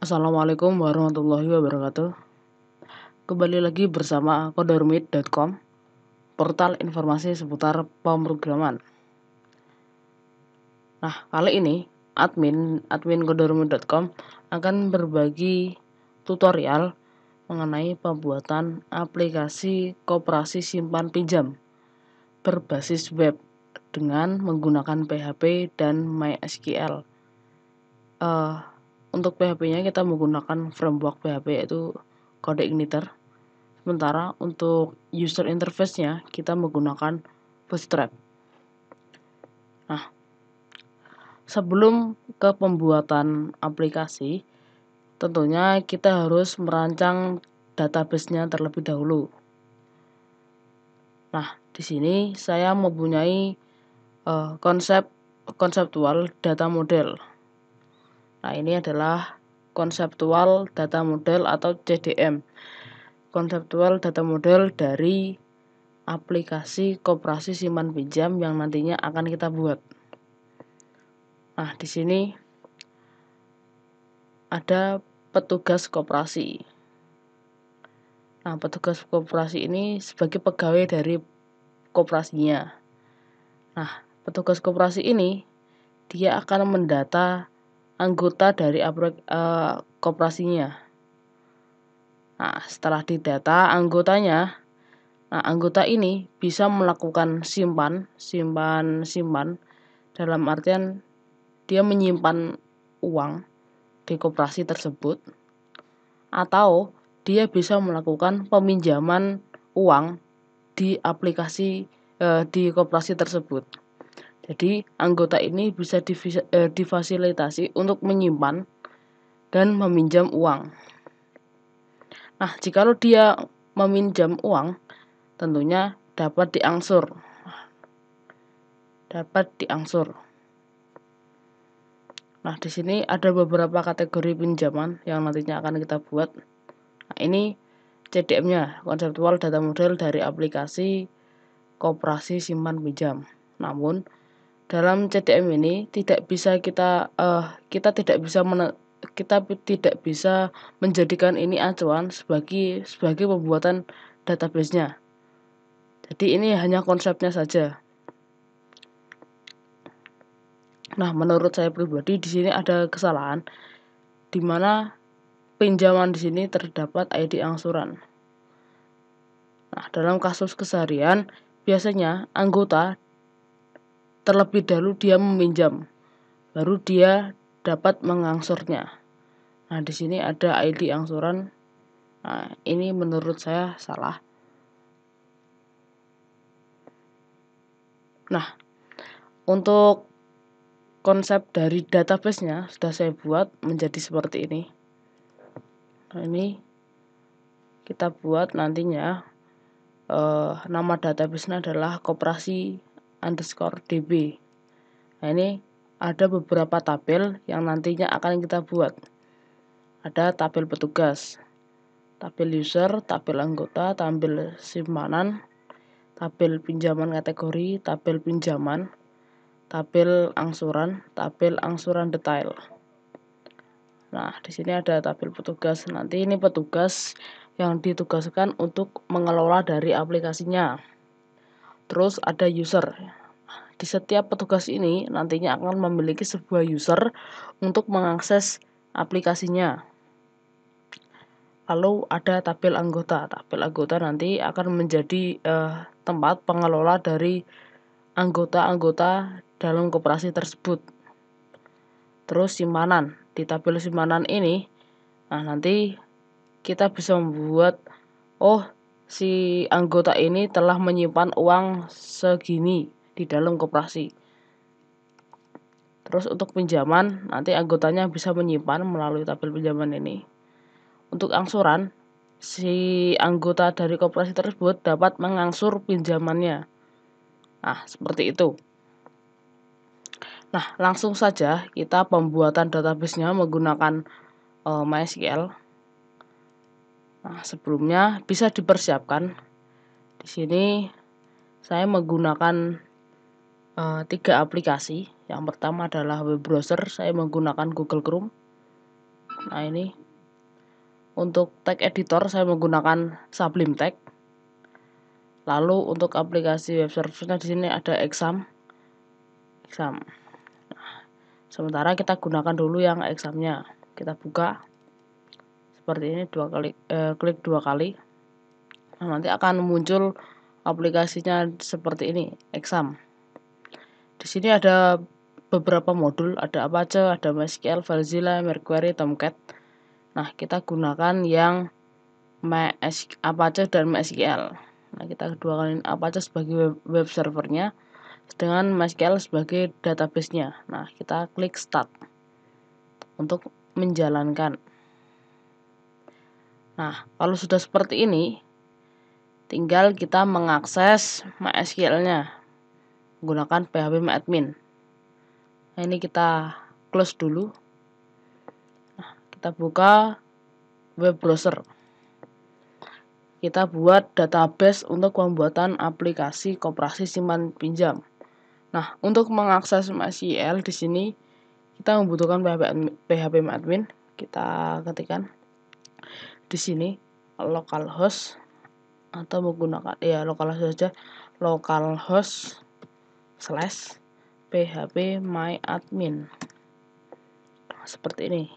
Assalamualaikum warahmatullahi wabarakatuh. Kembali lagi bersama kodormit.com, portal informasi seputar pemrograman. Nah, kali ini admin kodormit.com akan berbagi tutorial mengenai pembuatan aplikasi koperasi simpan pinjam berbasis web dengan menggunakan PHP dan MySQL. Untuk PHP-nya kita menggunakan framework PHP yaitu CodeIgniter. Sementara untuk user interface-nya kita menggunakan Bootstrap. Nah, sebelum ke pembuatan aplikasi, tentunya kita harus merancang database-nya terlebih dahulu. Nah, di sini saya mempunyai konseptual data model. Nah, ini adalah konseptual data model atau CDM. Konseptual data model dari aplikasi koperasi simpan pinjam yang nantinya akan kita buat. Nah, di sini ada petugas koperasi. Nah, petugas koperasi ini sebagai pegawai dari koperasinya. Nah, petugas koperasi ini dia akan mendata anggota dari koperasinya. Nah, setelah didata anggotanya, anggota ini bisa melakukan simpan dalam artian dia menyimpan uang di koperasi tersebut, atau dia bisa melakukan peminjaman uang di aplikasi di koperasi tersebut. Jadi anggota ini bisa difasilitasi untuk menyimpan dan meminjam uang. Nah, jikalau dia meminjam uang, tentunya dapat diangsur. Nah, di sini ada beberapa kategori pinjaman yang nantinya akan kita buat. Nah, ini CDM-nya, konseptual data model dari aplikasi koperasi simpan pinjam. Namun dalam CDM ini tidak bisa kita tidak bisa menjadikan ini acuan sebagai pembuatan database-nya. Jadi ini hanya konsepnya saja. Nah, menurut saya pribadi di sini ada kesalahan di mana pinjaman di sini terdapat ID angsuran. Nah, dalam kasus keseharian biasanya anggota terlebih dahulu dia meminjam, baru dia dapat mengangsurnya. Nah, di sini ada ID angsuran. Nah, ini menurut saya salah. Nah, untuk konsep dari database-nya sudah saya buat menjadi seperti ini. Nah, ini kita buat nantinya nama database-nya adalah koperasi_db. Nah, ini ada beberapa tabel yang nantinya akan kita buat. Ada tabel petugas, tabel user, tabel anggota, tabel simpanan, tabel pinjaman kategori, tabel pinjaman, tabel angsuran detail. Nah, di sini ada tabel petugas. Nanti ini petugas yang ditugaskan untuk mengelola dari aplikasinya. Terus ada user. Di setiap petugas ini nantinya akan memiliki sebuah user untuk mengakses aplikasinya. Lalu ada tabel anggota. Tabel anggota nanti akan menjadi tempat pengelola dari anggota-anggota dalam koperasi tersebut. Terus simpanan. Di tabel simpanan ini, nanti kita bisa membuat, si anggota ini telah menyimpan uang segini di dalam koperasi. Terus untuk pinjaman, nanti anggotanya bisa menyimpan melalui tabel pinjaman ini. Untuk angsuran, si anggota dari koperasi tersebut dapat mengangsur pinjamannya. Nah, seperti itu. Nah, langsung saja kita pembuatan database-nya menggunakan MySQL. Nah, sebelumnya bisa dipersiapkan. Di sini saya menggunakan 3 aplikasi. Yang pertama adalah web browser, saya menggunakan Google Chrome. Nah, ini untuk tag editor saya menggunakan Sublime Text. Lalu untuk aplikasi web servernya di sini ada Exam. Sementara kita gunakan dulu yang examnya. Kita buka seperti ini, klik 2 kali. Nah, nanti akan muncul aplikasinya seperti ini, Exam. Di sini ada beberapa modul, ada Apache, ada MySQL, FileZilla, Mercury, Tomcat. Nah, kita gunakan yang Apache dan MySQL. Nah, kita dua kali Apache sebagai web servernya, dengan MySQL sebagai database-nya. Nah, kita klik Start untuk menjalankan. Nah, kalau sudah seperti ini, tinggal kita mengakses MySQL-nya menggunakan phpMyAdmin. Nah, ini kita close dulu. Nah, kita buka web browser. Kita buat database untuk pembuatan aplikasi koperasi simpan pinjam. Nah, untuk mengakses MySQL di sini kita membutuhkan phpMyAdmin. Kita ketikkan di sini localhost atau menggunakan localhost saja, localhost / phpMyAdmin. Seperti ini,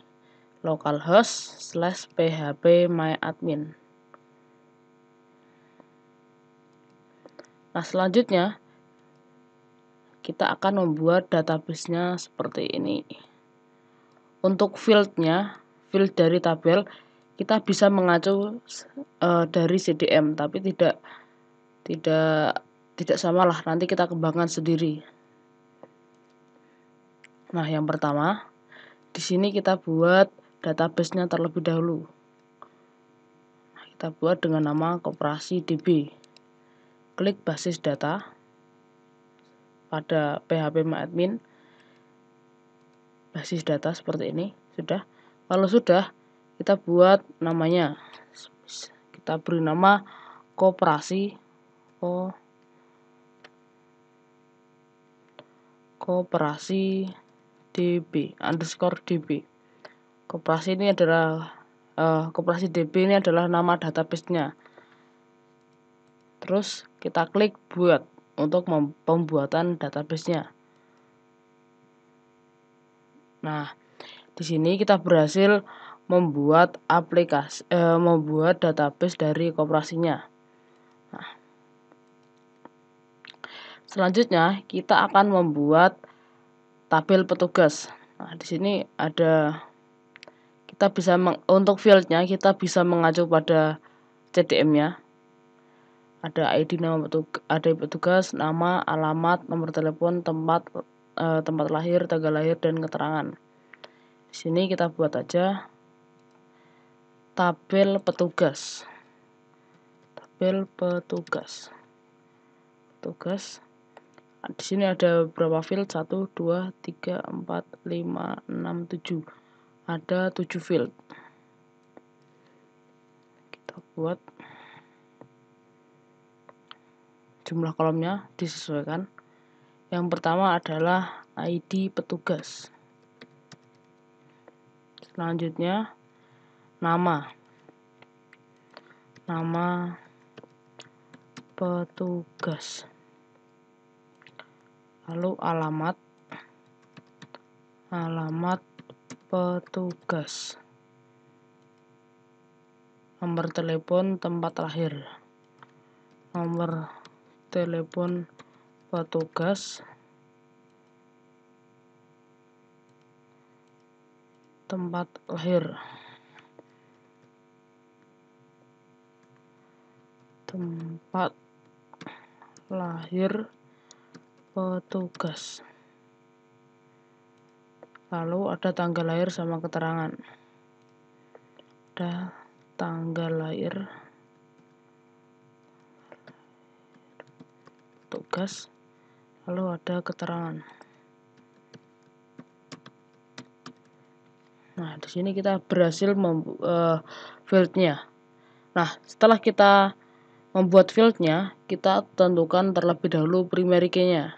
localhost / phpMyAdmin. Nah, selanjutnya kita akan membuat database-nya seperti ini. Untuk field dari tabel, kita bisa mengacu dari CDM, tapi tidak samalah, nanti kita kembangkan sendiri. Nah, yang pertama, di sini kita buat database-nya terlebih dahulu. Nah, kita buat dengan nama Koperasi DB. Klik basis data pada phpMyAdmin, basis data seperti ini. Sudah. Kalau sudah, kita buat namanya. Kita beri nama Koperasi DB _DB. Koperasi ini adalah Koperasi DB ini adalah nama database-nya. Terus kita klik buat untuk pembuatan database-nya. Nah, di sini kita berhasil membuat database dari koperasinya. Nah, selanjutnya kita akan membuat tabel petugas. Nah, di sini ada untuk fieldnya kita bisa mengacu pada CDM-nya. Ada ID petugas, nama, alamat, nomor telepon, tempat lahir, tanggal lahir, dan keterangan. Di sini kita buat aja tabel petugas. Nah, di sini ada berapa field? 1, 2, 3, 4, 5, 6, 7. Ada 7 field. Kita buat jumlah kolomnya disesuaikan. Yang pertama adalah ID petugas. Selanjutnya nama petugas. Lalu alamat petugas. Nomor telepon, tempat lahir. Nomor telepon petugas, tempat lahir. Petugas. Lalu ada tanggal lahir sama keterangan. Ada tanggal lahir petugas, lalu ada keterangan. Nah, di sini kita berhasil membuat fieldnya. Nah, setelah kita membuat fieldnya, kita tentukan terlebih dahulu primary key-nya.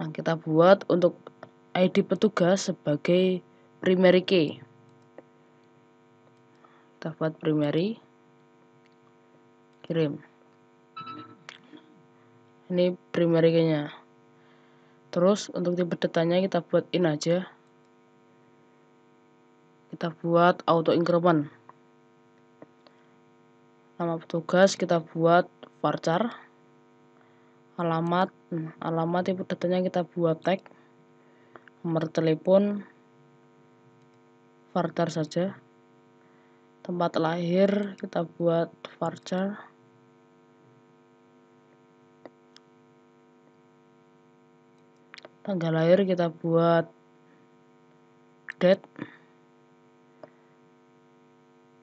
Nah, kita buat untuk ID petugas sebagai primary key. kita buat primary, kirim. Ini primary kayaknya. Terus untuk tipe datanya kita buat in aja. Kita buat auto increment. Nama petugas kita buat varchar. Alamat tipe datanya kita buat tag. Nomor telepon varchar saja. Tempat lahir kita buat varchar. Tanggal lahir kita buat date.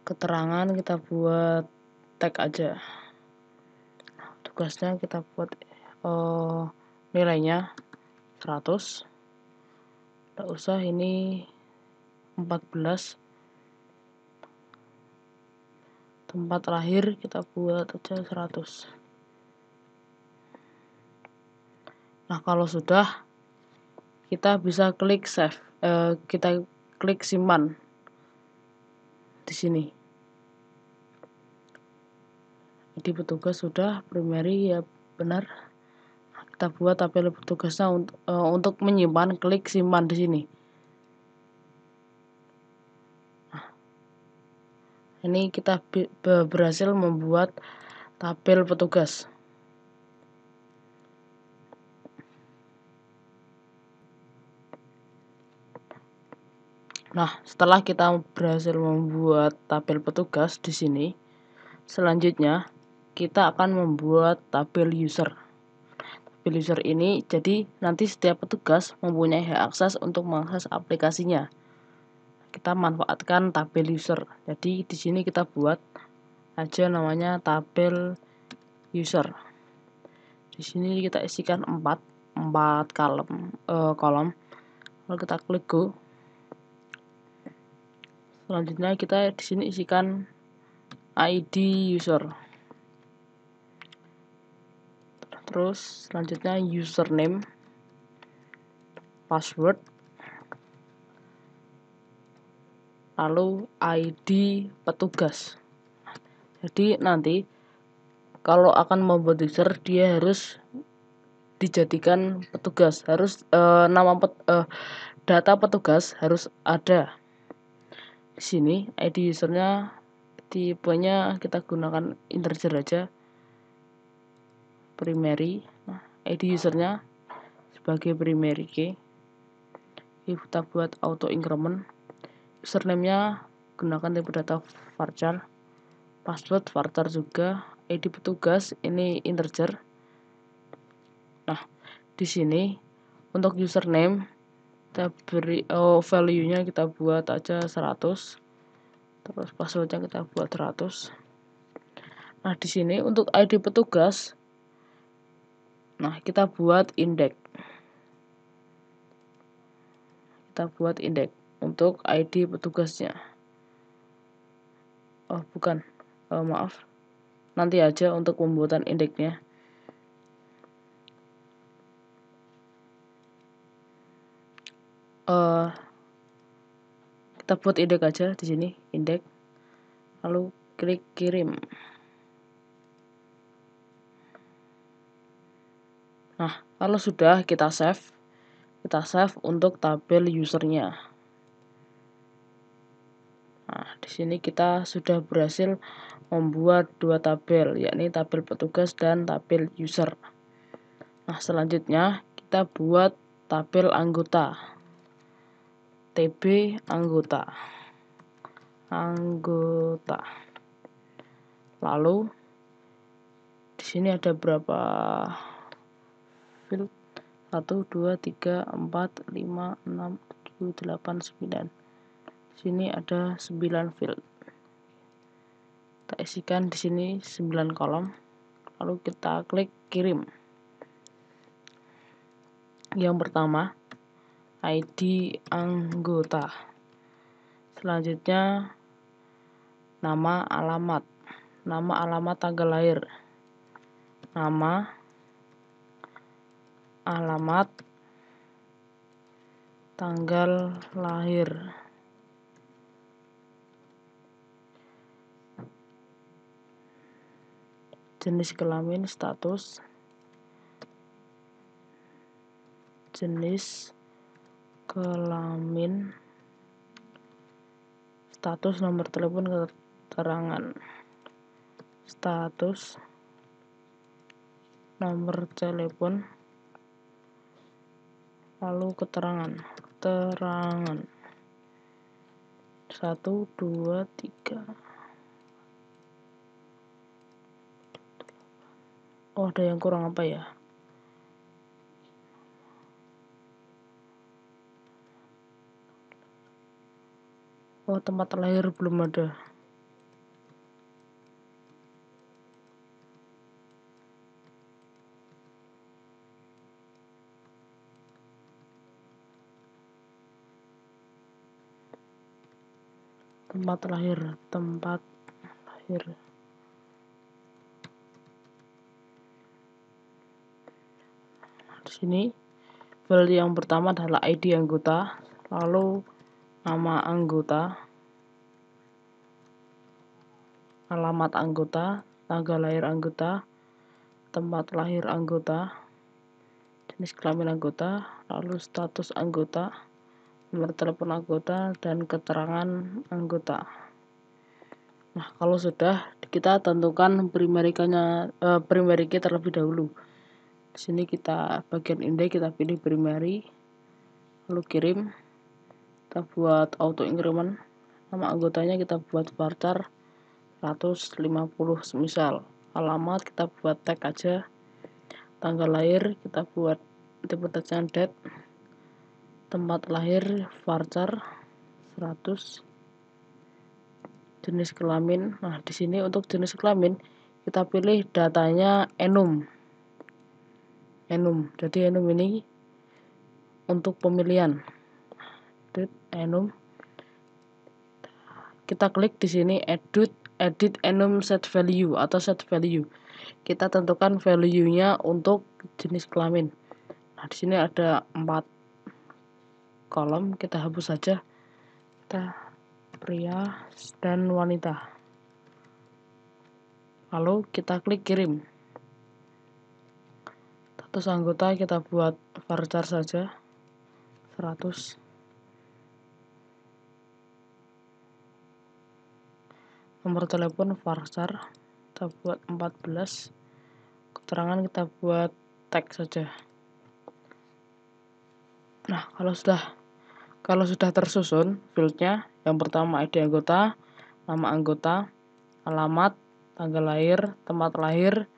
Keterangan kita buat tag aja. Tugasnya kita buat nilainya 100. Tidak usah, ini 14. Tempat lahir kita buat aja 100. Nah, kalau sudah, kita bisa klik save. Kita klik simpan di sini. Jadi petugas sudah, primary ya benar. Kita buat tabel petugasnya untuk menyimpan, klik simpan di sini. Nah, ini kita berhasil membuat tabel petugas. Nah, setelah kita berhasil membuat tabel petugas di sini, selanjutnya kita akan membuat tabel user. Tabel user ini jadi nanti setiap petugas mempunyai hak akses untuk mengakses aplikasinya. Kita manfaatkan tabel user. Jadi di sini kita buat aja namanya tabel user. Di sini kita isikan 4 kolom. Lalu kita klik go. Selanjutnya kita di sini isikan ID user. Terus selanjutnya username, password, lalu ID petugas. Jadi nanti kalau akan membuat user dia harus dijadikan petugas, harus data petugas harus ada. Di sini ID usernya tipenya kita gunakan integer aja, primary. Nah, ID usernya sebagai primary key. Kita buat auto increment. Username-nya gunakan tipe data varchar. Password varchar juga. ID petugas ini integer. Nah, di sini untuk username kita beri value-nya kita buat aja 100. Terus passwordnya kita buat 100. Nah, di sini untuk ID petugas, nah kita buat index. Kita buat index untuk ID petugasnya. Oh, bukan. Maaf. Nanti aja untuk pembuatan indeksnya. Kita buat indeks aja di sini, indeks. Lalu klik kirim. Nah, kalau sudah kita save untuk tabel usernya. Nah, di sini kita sudah berhasil membuat 2 tabel, yakni tabel petugas dan tabel user. Nah, selanjutnya kita buat tabel anggota. TB anggota. Lalu di sini ada berapa field? 1 2 3 4 5 6 7 8 9. Di sini ada 9 field. Kita isikan di sini 9 kolom. Lalu kita klik kirim. Yang pertama ID anggota. Selanjutnya nama, alamat, tanggal lahir, nama, alamat, tanggal lahir. jenis kelamin, status, jenis kelamin, status, nomor telepon, keterangan, status, nomor telepon, lalu keterangan 1, 2, 3. Oh, ada yang kurang apa ya? Oh, tempat lahir belum ada. Tempat lahir. Di sini file yang pertama adalah ID anggota, lalu nama anggota, alamat anggota, tanggal lahir anggota, tempat lahir anggota, jenis kelamin anggota, lalu status anggota, nomor telepon anggota, dan keterangan anggota. Nah, kalau sudah, kita tentukan primary key terlebih dahulu. Di sini kita bagian index kita pilih primary, lalu kirim. Kita buat auto increment. Nama anggotanya kita buat varchar 150 semisal. Alamat kita buat tag aja. Tanggal lahir kita buat tipe tagnya date. Tempat lahir varchar 100. Jenis kelamin. Nah, di sini untuk jenis kelamin kita pilih datanya enum. Jadi enum ini untuk pemilihan. Enum. Kita klik di sini edit enum set value atau set value. Kita tentukan value-nya untuk jenis kelamin. Nah, di sini ada 4 kolom, kita hapus saja. Kita pria dan wanita. Lalu kita klik kirim. Status anggota kita buat varchar saja 100. Nomor telepon varchar kita buat 14. Keterangan kita buat tag saja. Nah, kalau sudah tersusun fieldnya, yang pertama ID anggota, nama anggota, alamat, tanggal lahir, tempat lahir,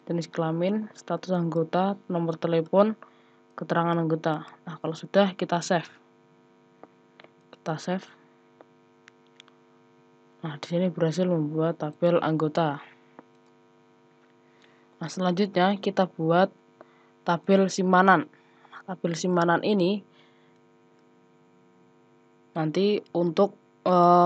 jenis kelamin, status anggota, nomor telepon, keterangan anggota. Nah, kalau sudah kita save. Nah, di sini berhasil membuat tabel anggota. Nah, selanjutnya kita buat tabel simpanan. Tabel simpanan ini nanti untuk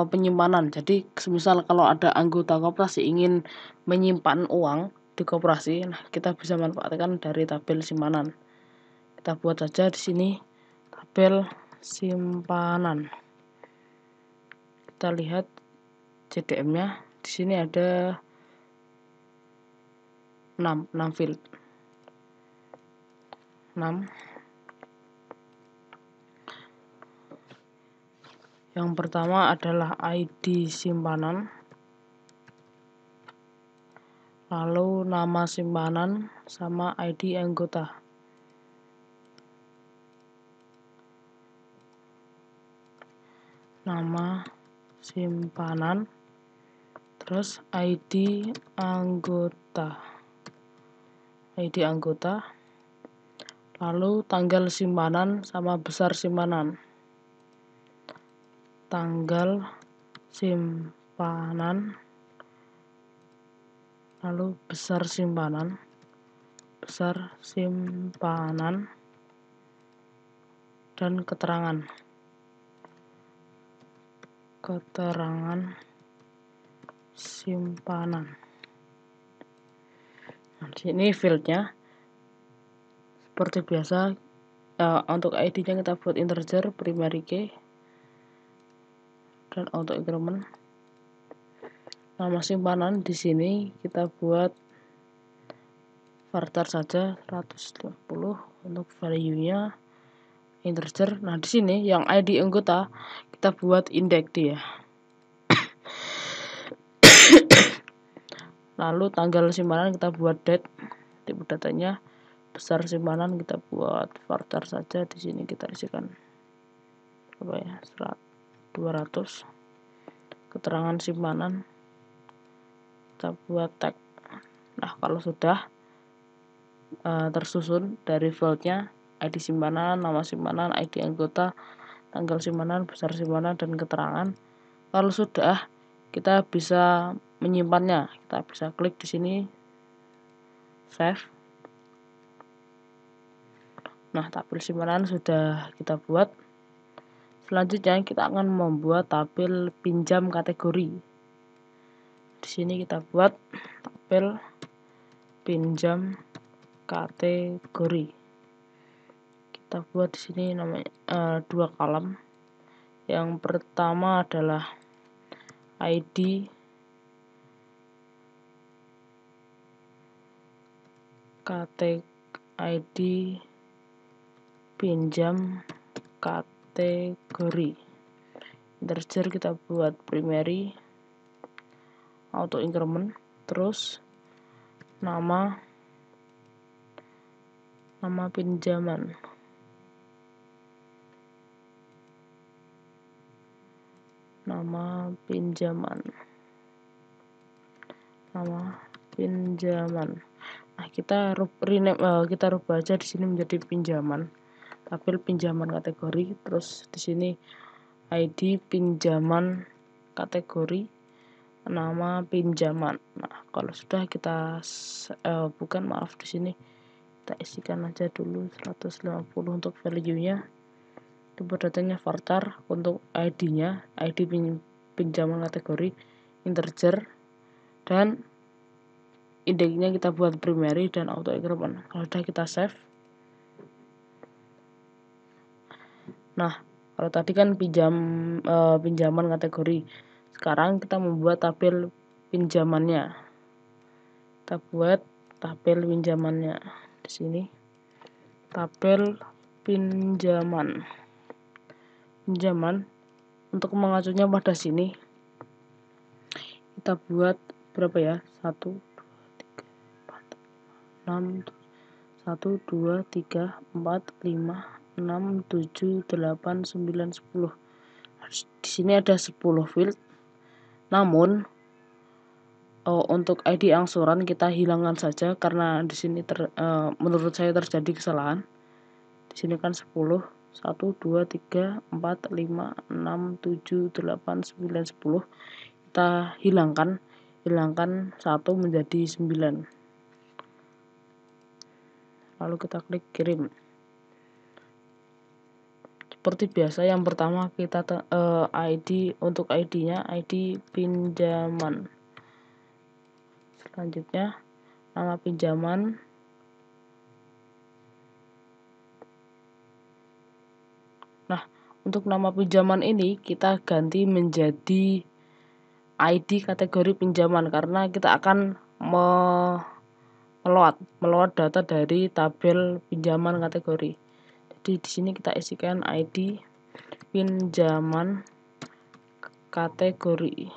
penyimpanan. Jadi, semisal kalau ada anggota koperasi ingin menyimpan uang di koperasi, nah kita bisa manfaatkan dari tabel simpanan. Kita buat saja di sini tabel simpanan. Kita lihat CDM-nya. Di sini ada 6 field. 6. Yang pertama adalah ID simpanan. Lalu nama simpanan sama ID anggota. Nama simpanan, terus ID anggota. Lalu tanggal simpanan sama besar simpanan. Tanggal simpanan, lalu besar simpanan, dan keterangan simpanan. Nah, di sini fieldnya seperti biasa. Untuk ID-nya kita buat integer, primary key, dan auto increment. Nama simpanan di sini kita buat Varchar saja 150 untuk value-nya integer. Nah, di sini yang ID anggota kita buat indeks dia. Lalu tanggal simpanan kita buat date, tipe datanya. Besar simpanan kita buat varchar saja, di sini kita isikan apa ya, 200. Keterangan simpanan kita buat tag. Nah, kalau sudah tersusun dari fieldnya, ID simpanan, nama simpanan, ID anggota, tanggal simpanan, besar simpanan, dan keterangan. Kalau sudah, kita bisa menyimpannya. Kita bisa klik di sini save. Nah, tabel simpanan sudah kita buat. Selanjutnya kita akan membuat tabel pinjam kategori. Di sini kita buat tabel pinjam kategori. Kita buat di sini namanya 2 kolom. Yang pertama adalah ID ID pinjam kategori. Integer kita buat primary, auto increment, terus nama pinjaman. Nama pinjaman. Nah, kita rubah aja di sini menjadi pinjaman. Tabel pinjaman kategori, terus di sini ID pinjaman kategori, nama pinjaman. Nah, kalau sudah kita di sini kita isikan aja dulu 150 untuk value-nya. Tipe datanya varchar, untuk ID-nya ID pinjaman kategori integer, dan indeksnya kita buat primary dan auto increment. Kalau sudah kita save. Nah, kalau tadi kan pinjaman kategori, sekarang kita membuat tabel pinjamannya. Kita buat tabel pinjamannya di sini. Tabel pinjaman untuk mengacunya pada sini kita buat berapa ya, 1 2 3 4 5 6 7 8 9 10. Di sini ada 10 field. Namun untuk ID angsuran kita hilangkan saja karena di sini menurut saya terjadi kesalahan. Di sini kan 10, 1 2 3 4 5 6 7 8 9 10. Kita hilangkan 1 menjadi 9. Lalu kita klik kirim. Seperti biasa, yang pertama kita ID, untuk ID-nya ID pinjaman. Selanjutnya nama pinjaman, nah untuk nama pinjaman ini kita ganti menjadi ID kategori pinjaman karena kita akan meload data dari tabel pinjaman kategori. Jadi di sini kita isikan ID pinjaman kategori.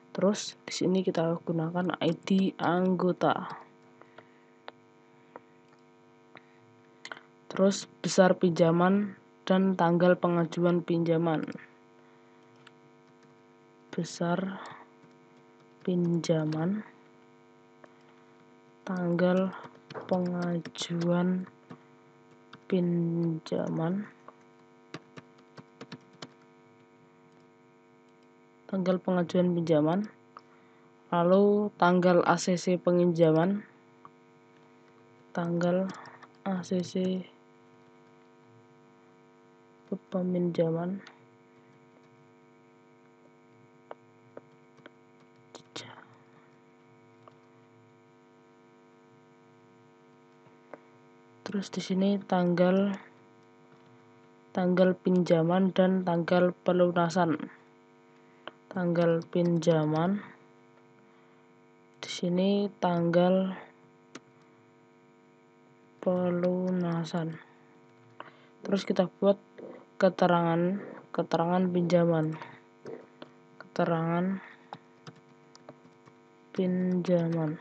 Terus di sini kita gunakan ID anggota. Terus besar pinjaman dan tanggal pengajuan pinjaman. Besar pinjaman, tanggal pengajuan pinjaman, lalu tanggal ACC peminjaman, terus di sini tanggal pinjaman dan tanggal pelunasan. Tanggal pinjaman di sini tanggal pelunasan. Terus kita buat keterangan pinjaman. Keterangan pinjaman.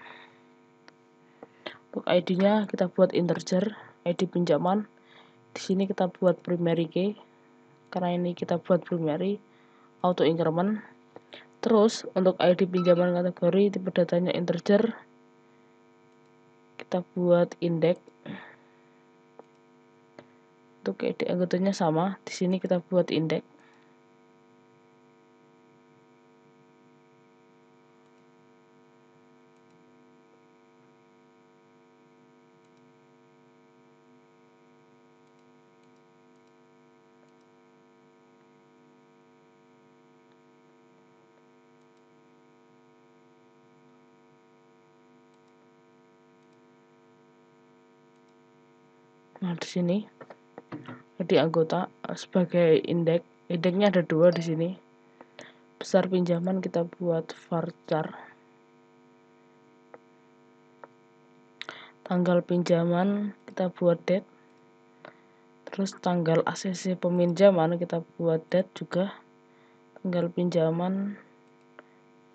Untuk ID-nya kita buat integer, ID pinjaman. Di sini kita buat primary key. Karena ini kita buat primary, auto increment. Terus untuk ID pinjaman kategori tipe datanya integer, kita buat index. Untuk ID anggotanya sama, di sini kita buat index. Nah, di sini ID anggota sebagai indeks. Indeksnya ada 2 di sini. Besar pinjaman kita buat varchar. Tanggal pinjaman kita buat date. Terus tanggal ACC peminjaman kita buat date juga. Tanggal pinjaman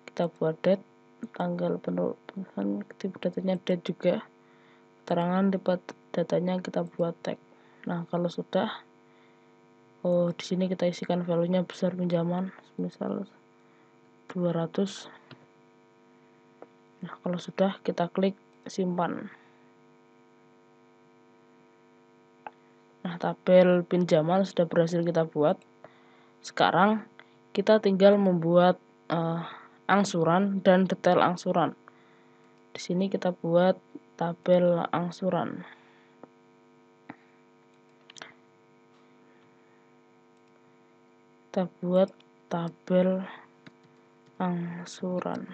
kita buat date. Tanggal penurunan tipe datanya date juga. Keterangan tipe datanya kita buat tag. Nah, kalau sudah, di sini kita isikan value-nya besar pinjaman, misal 200. Nah, kalau sudah kita klik simpan. Nah, tabel pinjaman sudah berhasil kita buat. Sekarang kita tinggal membuat angsuran dan detail angsuran. Di sini kita buat tabel angsuran. Kita buat tabel angsuran.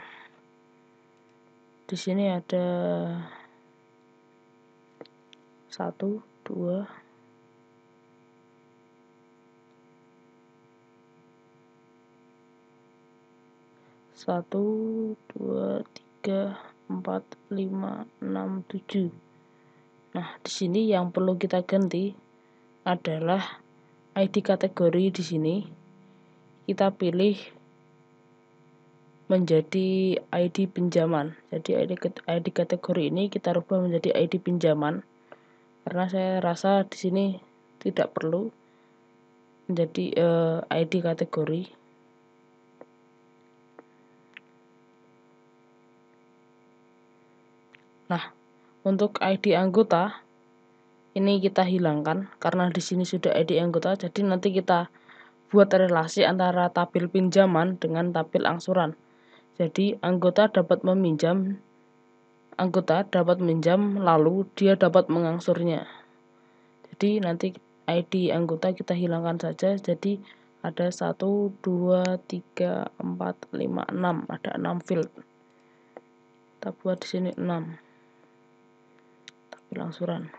Di sini ada 1, 2, 1, 2, 3, 4, 5, 6, 7. Nah, di sini yang perlu kita ganti adalah ID kategori. Di sini kita pilih menjadi ID pinjaman. Jadi ID kategori ini kita rubah menjadi ID pinjaman. Karena saya rasa di sini tidak perlu menjadi ID kategori. Nah, untuk ID anggota ini kita hilangkan karena di sini sudah ID anggota. Jadi nanti kita buat relasi antara tabel pinjaman dengan tabel angsuran. Jadi anggota dapat meminjam lalu dia dapat mengangsurnya. Jadi nanti ID anggota kita hilangkan saja. Jadi ada 1, 2, 3, 4, 5, 6. Ada 6 field. Kita buat di sini 6 tabel angsuran.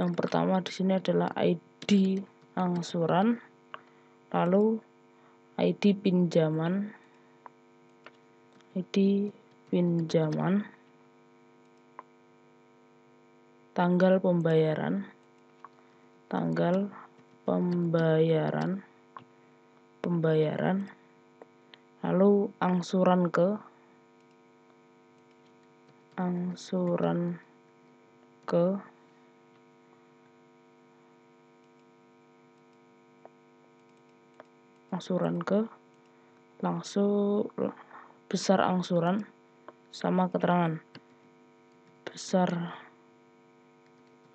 Yang pertama di sini adalah ID angsuran, lalu ID pinjaman, tanggal pembayaran, lalu angsuran ke, langsung besar angsuran sama keterangan besar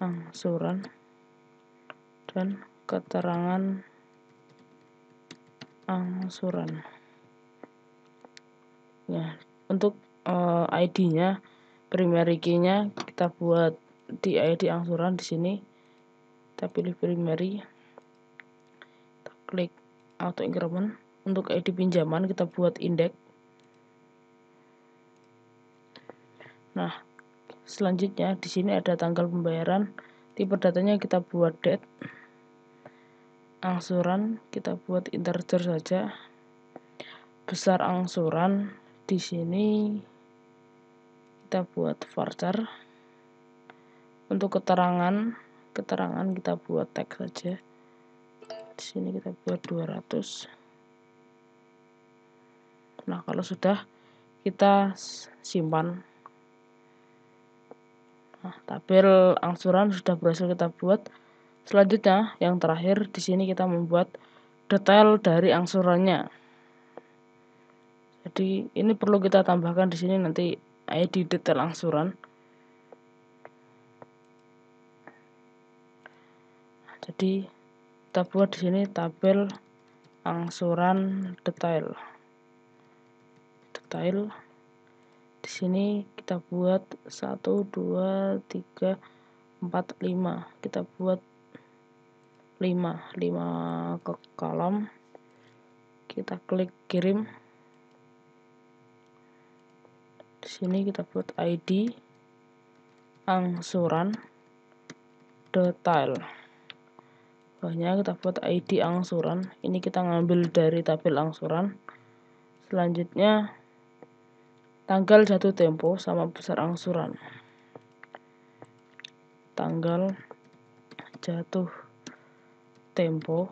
angsuran dan keterangan angsuran. Ya, untuk ID-nya, primary key-nya kita buat di ID angsuran. Di sini kita pilih primary, kita klik auto increment. Untuk ID pinjaman kita buat index. Nah, selanjutnya di sini ada tanggal pembayaran, tipe datanya kita buat date. Angsuran kita buat integer saja. Besar angsuran di sini kita buat varchar. Untuk keterangan kita buat tag saja. Di sini kita buat 200. Nah, kalau sudah kita simpan. Nah, tabel angsuran sudah berhasil kita buat. Selanjutnya, yang terakhir di sini kita membuat detail dari angsurannya. Jadi ini perlu kita tambahkan di sini nanti ID detail angsuran. Jadi kita buat di sini tabel angsuran detail. Di sini kita buat 1 2 3 4 5. Kita buat 5 ke kolom. Kita klik kirim. Di sini kita buat ID angsuran detail. Bawahnya kita buat ID angsuran. Ini kita ngambil dari tabel angsuran. Selanjutnya tanggal jatuh tempo sama besar angsuran. Tanggal jatuh tempo,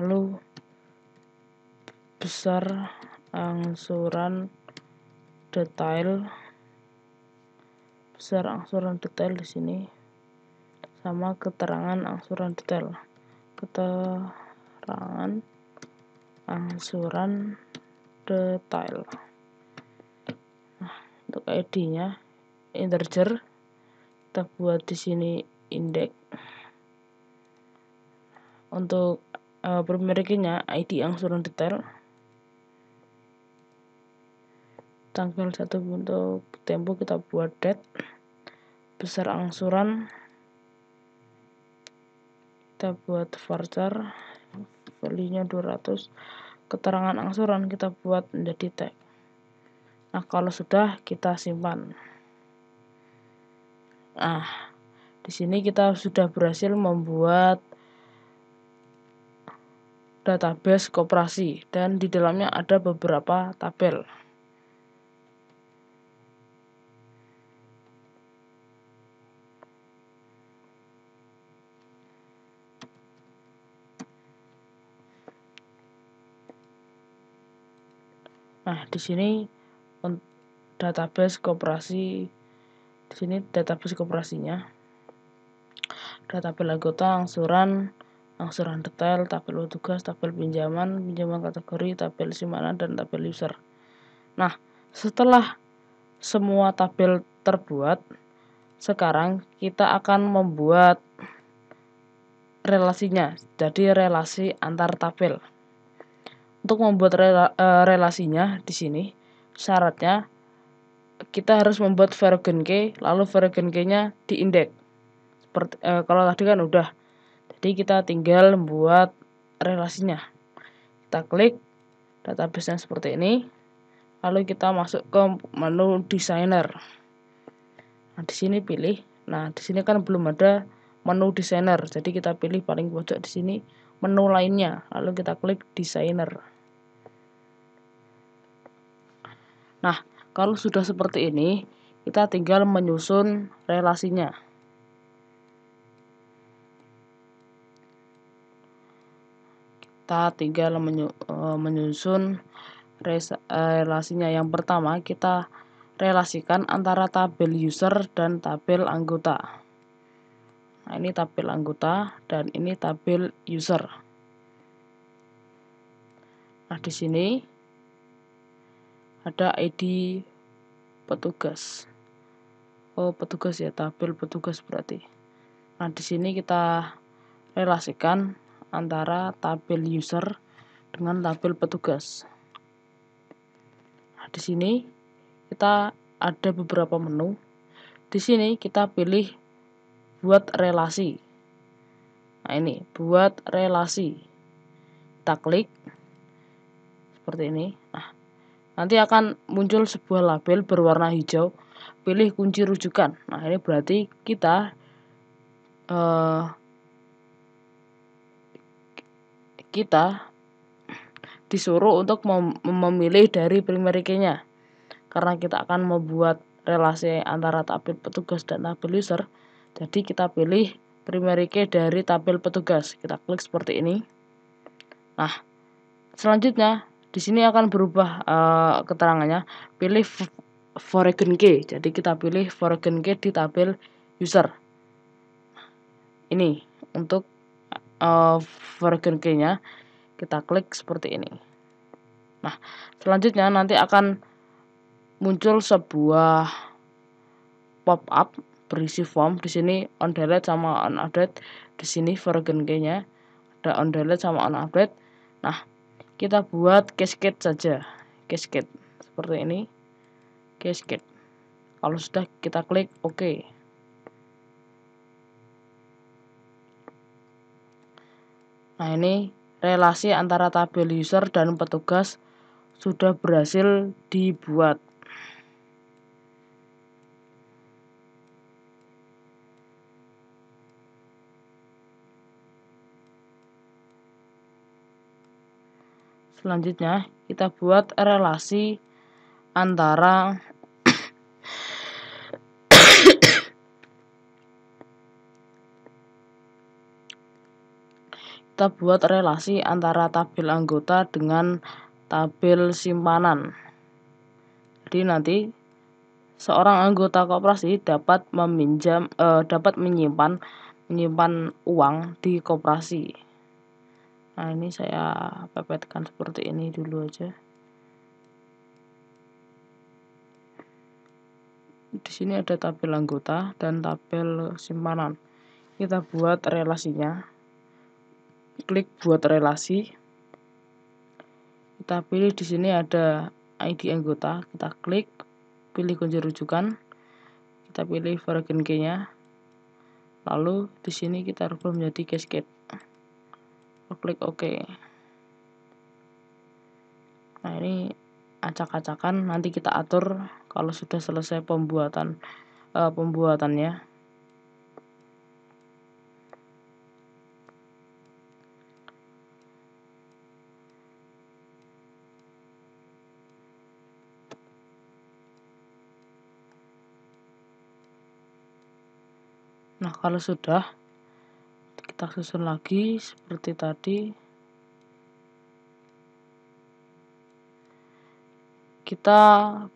lalu besar angsuran detail. Besar angsuran detail di sini sama keterangan angsuran detail. Keterangan angsuran detail. Nah, untuk ID-nya integer, kita buat di sini indeks. Untuk pemeriknya ID angsuran detail. Tanggal jatuh untuk tempo kita buat date. Besar angsuran kita buat varchar, value-nya 200. Keterangan angsuran kita buat menjadi tag. Nah, kalau sudah kita simpan. Nah, di sini kita sudah berhasil membuat database koperasi dan di dalamnya ada beberapa tabel. Nah, di sini database koperasi. Di sini database koperasinya. Ada tabel anggota, angsuran detail, tabel petugas, tabel pinjaman kategori, tabel simpanan, dan tabel user. Nah, setelah semua tabel terbuat, sekarang kita akan membuat relasinya, jadi relasi antar tabel. Untuk membuat relasinya di sini, syaratnya kita harus membuat variable key, lalu variable key-nya diindeks. Seperti kalau tadi kan udah. Jadi kita tinggal membuat relasinya. Kita klik database-nya seperti ini. Lalu kita masuk ke menu designer. Nah, di sini pilih. Nah, di sini kan belum ada menu designer. Jadi kita pilih paling pojok di sini menu lainnya. Lalu kita klik designer. Nah, kalau sudah seperti ini, kita tinggal menyusun relasinya. Kita tinggal menyusun relasinya. Yang pertama, kita relasikan antara tabel user dan tabel anggota. Nah, ini tabel anggota dan ini tabel user. Nah, di sini ada ID petugas. Oh, petugas ya, tabel petugas berarti. Nah, di sini kita relasikan antara tabel user dengan tabel petugas. Nah, di sini kita ada beberapa menu. Di sini kita pilih buat relasi. Nah, ini buat relasi. Kita klik seperti ini. Nah, nanti akan muncul sebuah label berwarna hijau. Pilih kunci rujukan. Nah, ini berarti kita disuruh untuk memilih dari primary key-nya. karena kita akan membuat relasi antara tabel petugas dan tabel user, jadi kita pilih primary key dari tabel petugas. Kita klik seperti ini. Nah, selanjutnya di sini akan berubah keterangannya. Pilih foreign key. Jadi kita pilih foreign key di tabel user. Ini untuk foreign key-nya kita klik seperti ini. Nah, selanjutnya nanti akan muncul sebuah pop-up berisi form. Di sini on delete sama on update. Di sini foreign key-nya ada on delete sama on update. Nah, kita buat cascade saja. Cascade seperti ini. Cascade. Kalau sudah kita klik OK. Nah, ini relasi antara tabel user dan petugas sudah berhasil dibuat. Selanjutnya kita buat relasi antara tabel anggota dengan tabel simpanan. Jadi nanti seorang anggota koperasi dapat menyimpan uang di koperasi. Nah, ini saya pepetkan seperti ini dulu aja. Di sini ada tabel anggota dan tabel simpanan. Kita buat relasinya. Klik buat relasi. Kita pilih di sini ada ID anggota, kita klik, pilih kunci rujukan, kita pilih foreign key-nya. Lalu di sini kita rubah menjadi cascade. Klik OK. Nah, ini acak-acakan, nanti kita atur kalau sudah selesai pembuatannya. Nah, kalau sudah, kita susun lagi seperti tadi. Kita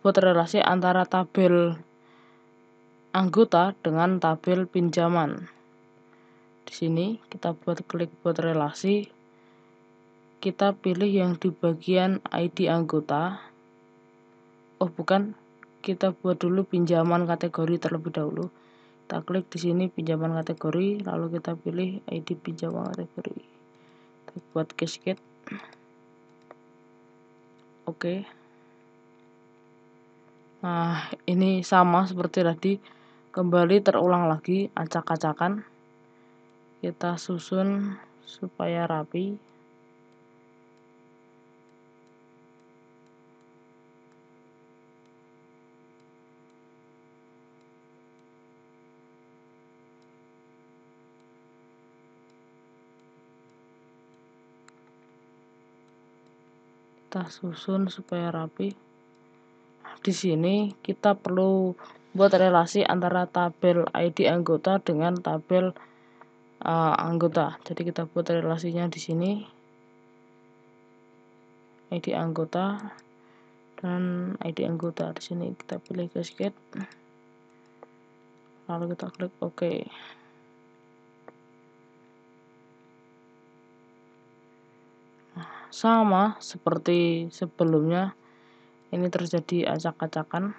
buat relasi antara tabel anggota dengan tabel pinjaman. Di sini kita klik buat relasi. Kita pilih yang di bagian ID anggota. Oh, bukan. Kita buat dulu pinjaman kategori terlebih dahulu. Kita klik di sini pinjaman kategori, lalu kita pilih ID pinjaman kategori. Kita buat cascade. Oke. Nah, ini sama seperti tadi, kembali terulang lagi acak-acakan. Kita susun supaya rapi. Di sini kita perlu buat relasi antara tabel ID anggota dengan tabel anggota. Jadi kita buat relasinya di sini, ID anggota dan ID anggota. Di sini kita pilih cascade, lalu kita klik OK. Sama seperti sebelumnya, ini terjadi acak-acakan.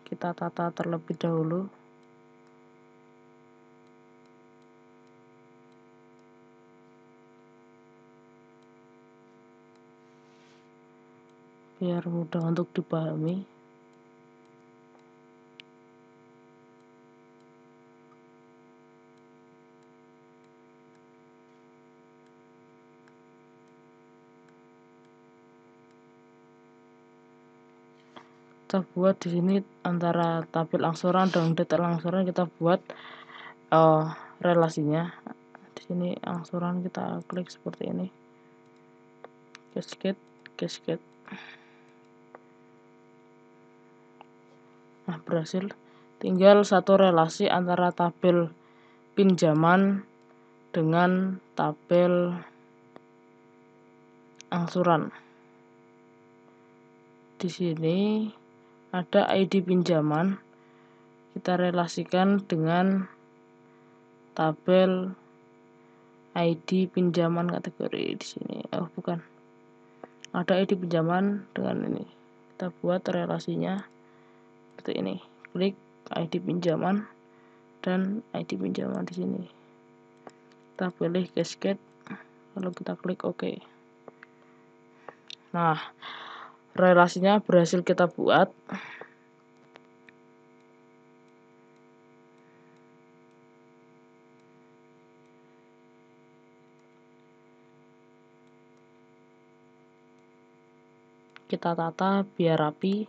Kita tata terlebih dahulu. Biar mudah untuk dipahami. Kita buat di sini antara tabel angsuran dan detail angsuran, kita buat relasinya. Di sini angsuran kita klik seperti ini, cascade. Nah, berhasil. Tinggal satu relasi antara tabel pinjaman dengan tabel angsuran. Di sini ada ID pinjaman, kita relasikan dengan tabel ID pinjaman kategori di sini. Oh, bukan. Ada ID pinjaman dengan ini. Kita buat relasinya seperti ini. Klik ID pinjaman dan ID pinjaman di sini. Kita pilih cascade, lalu kita klik OK. Nah, relasinya berhasil kita buat. Kita tata biar rapi.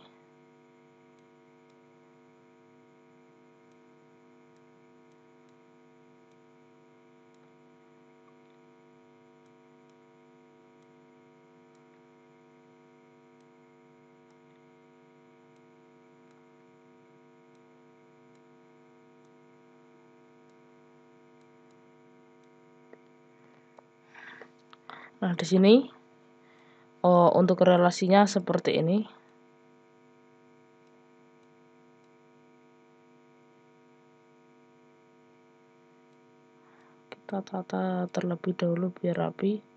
Nah, di sini untuk relasinya seperti ini. Kita tata terlebih dahulu biar rapi.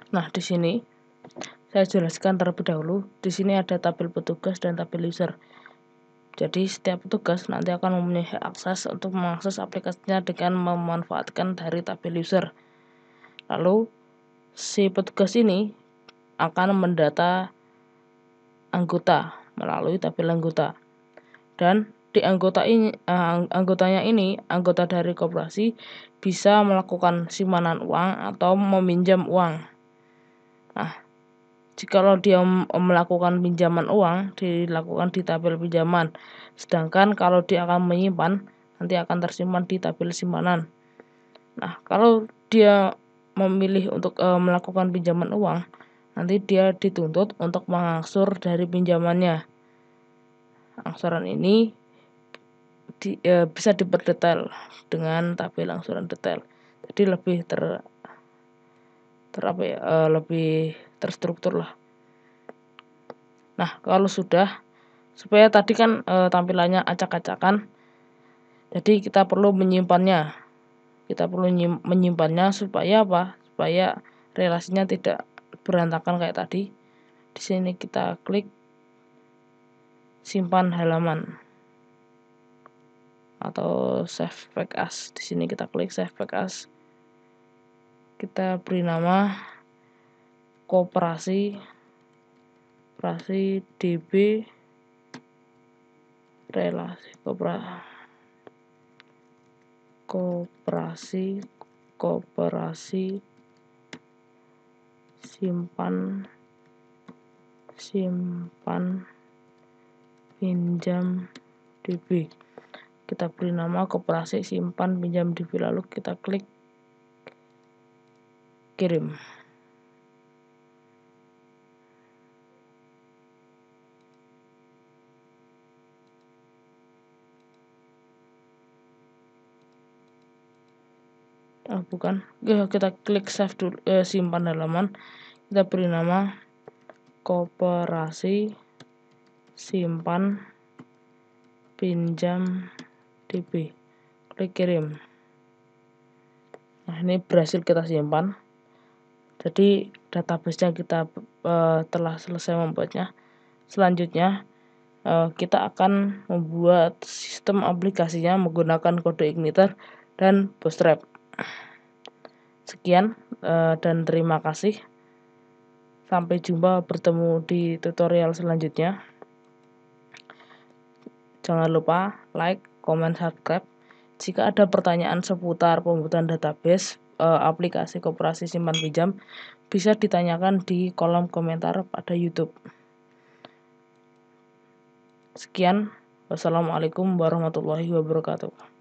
Nah, di sini saya jelaskan terlebih dahulu. Di sini ada tabel petugas dan tabel user. Jadi setiap petugas nanti akan mempunyai akses untuk mengakses aplikasinya dengan memanfaatkan dari tabel user. Lalu si petugas ini akan mendata anggota melalui tabel anggota. Dan di anggotanya ini, anggota dari koperasi bisa melakukan simpanan uang atau meminjam uang. Nah, jikalau dia melakukan pinjaman uang, dilakukan di tabel pinjaman. Sedangkan kalau dia akan menyimpan, nanti akan tersimpan di tabel simpanan. Nah, kalau dia memilih untuk melakukan pinjaman uang, nanti dia dituntut untuk mengangsur dari pinjamannya. Angsuran ini bisa diperdetail dengan tabel angsuran detail. Jadi lebih lebih terstruktur lah. Nah, kalau sudah, supaya tadi kan tampilannya acak-acakan, jadi kita perlu menyimpannya. Kita perlu menyimpannya supaya apa? Supaya relasinya tidak berantakan kayak tadi. Di sini kita klik simpan halaman atau save back as. Di sini kita klik save back as. Kita beri nama koperasi DB relasi koperasi simpan pinjam DB. Kita beri nama koperasi simpan pinjam DB, lalu kita klik kirim. Kita klik save dulu, simpan halaman. Kita beri nama koperasi simpan pinjam DB. Klik kirim. Nah, ini berhasil kita simpan. Jadi database-nya kita telah selesai membuatnya. Selanjutnya kita akan membuat sistem aplikasinya menggunakan kode igniter dan bootstrap. Sekian dan terima kasih. Sampai jumpa, bertemu di tutorial selanjutnya. Jangan lupa like, comment, subscribe. Jika ada pertanyaan seputar pembuatan database aplikasi koperasi simpan pinjam bisa ditanyakan di kolom komentar pada YouTube. Sekian, wassalamualaikum warahmatullahi wabarakatuh.